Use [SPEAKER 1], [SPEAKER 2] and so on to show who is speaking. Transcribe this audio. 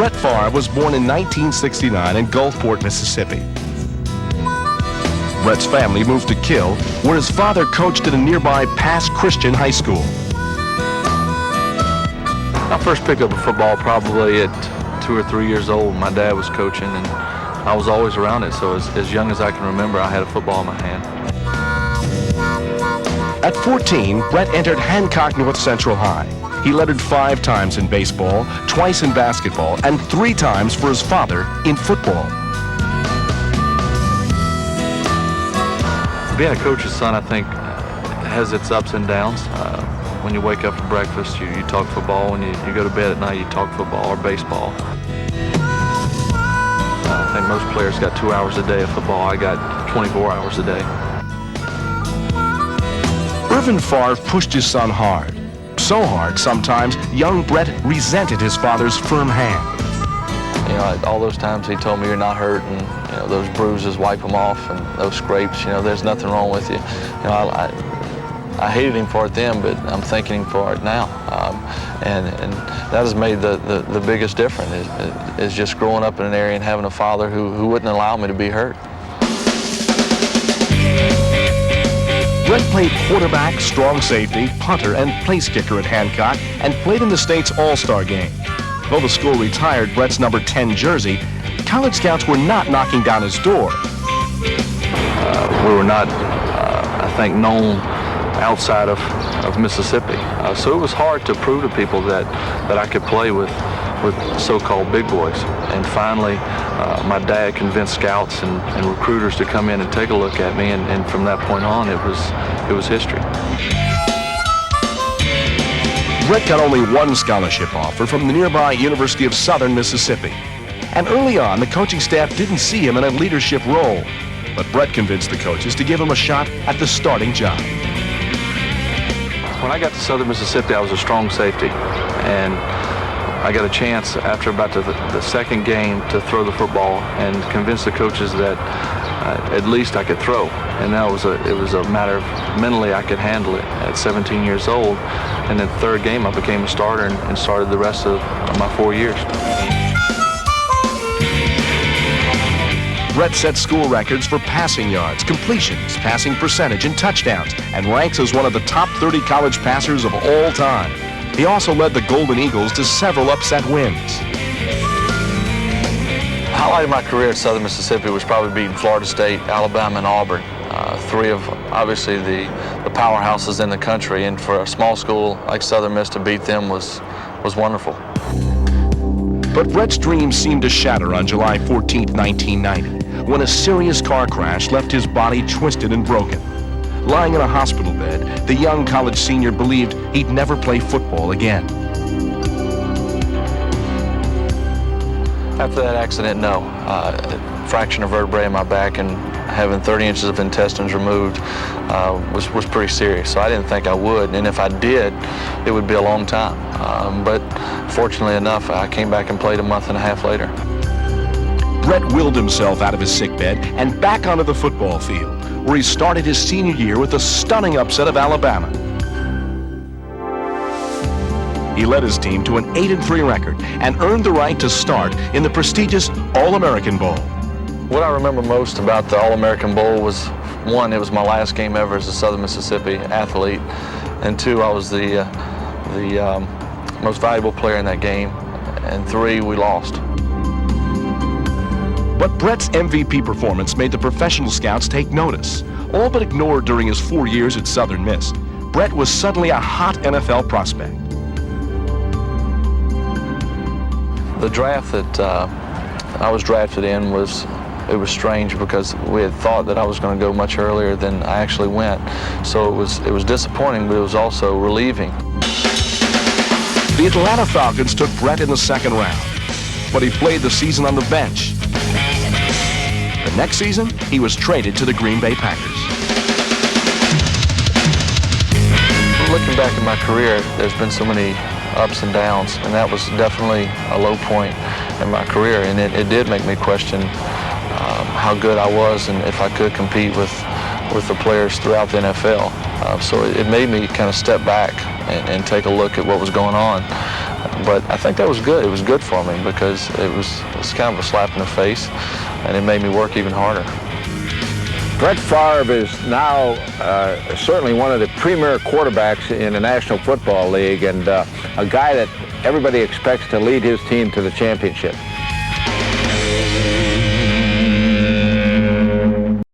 [SPEAKER 1] Brett Favre was born in 1969 in Gulfport, Mississippi. Brett's family moved to Kill, where his father coached at a nearby Pass Christian high school.
[SPEAKER 2] I first picked up a football probably at 2 or 3 years old. My dad was coaching, and I was always around it, so as young as I can remember, I had a football in my hand.
[SPEAKER 1] At 14, Brett entered Hancock North Central High. He lettered 5 times in baseball, twice in basketball, and 3 times for his father in football.
[SPEAKER 2] Being a coach's son, I think, has its ups and downs. When you wake up for breakfast, you talk football. When you go to bed at night, you talk football or baseball. I think most players got 2 hours a day of football. I got 24 hours a day.
[SPEAKER 1] Irvin Favre pushed his son hard. So hard, sometimes, young Brett resented his father's firm hand.
[SPEAKER 2] You know, all those times he told me you're not hurt, and you know, those bruises, wipe them off, and those scrapes, you know, there's nothing wrong with you. You know, I hated him for it then, but I'm thanking him for it now. And that has made the biggest difference, is just growing up in an area and having a father who wouldn't allow me to be hurt.
[SPEAKER 1] Brett played quarterback, strong safety, punter, and place kicker at Hancock, and played in the state's All-Star game. Though the school retired Brett's number 10 jersey, college scouts were not knocking down his door.
[SPEAKER 2] We were not, I think, known outside of Mississippi. So it was hard to prove to people that I could play with so-called big boys. And finally, my dad convinced scouts and recruiters to come in and take a look at me, and from that point on, it was history.
[SPEAKER 1] Brett got only one scholarship offer from the nearby University of Southern Mississippi. And early on, the coaching staff didn't see him in a leadership role. But Brett convinced the coaches to give him a shot at the starting job.
[SPEAKER 2] When I got to Southern Mississippi, I was a strong safety, and I got a chance after about the second game to throw the football and convince the coaches that at least I could throw. And that it was a matter of mentally I could handle it at 17 years old. And then the third game I became a starter and started the rest of my 4 years.
[SPEAKER 1] Brett set school records for passing yards, completions, passing percentage, and touchdowns, and ranks as one of the top 30 college passers of all time. He also led the Golden Eagles to several upset wins.
[SPEAKER 2] The highlight of my career at Southern Mississippi was probably beating Florida State, Alabama, and Auburn. 3 of, obviously, the powerhouses in the country, and for a small school like Southern Miss to beat them was wonderful.
[SPEAKER 1] But Brett's dreams seemed to shatter on July 14, 1990, when a serious car crash left his body twisted and broken. Lying in a hospital bed, the young college senior believed he'd never play football again. After that accident, no. Fracturing a vertebrae in my back and having 30 inches of intestines removed was pretty serious. So I didn't think I would, and if I did, it would be a long time. But fortunately enough, I came back and played a month and a half later. Brett willed himself out of his sickbed and back onto the football field, where he started his senior year with a stunning upset of Alabama. He led his team to an 8-3 record and earned the right to start in the prestigious All-American Bowl. What I remember most about the All-American Bowl was, 1, it was my last game ever as a Southern Mississippi athlete, and 2, I was the most valuable player in that game, and 3, we lost. But Brett's MVP performance made the professional scouts take notice. All but ignored during his 4 years at Southern Miss, Brett was suddenly a hot NFL prospect. The draft that I was drafted in was strange because we had thought that I was going to go much earlier than I actually went. So it was disappointing, but it was also relieving. The Atlanta Falcons took Brett in the second round, but he played the season on the bench. The next season, he was traded to the Green Bay Packers. Looking back at my career, there's been so many ups and downs, and that was definitely a low point in my career, and it did make me question how good I was and if I could compete with the players throughout the NFL. So it made me kind of step back and take a look at what was going on. But I think that was good. It was good for me because it was kind of a slap in the face, and it made me work even harder.
[SPEAKER 3] Brett Favre is now certainly one of the premier quarterbacks in the National Football League, and a guy that everybody expects to lead his team to the championship.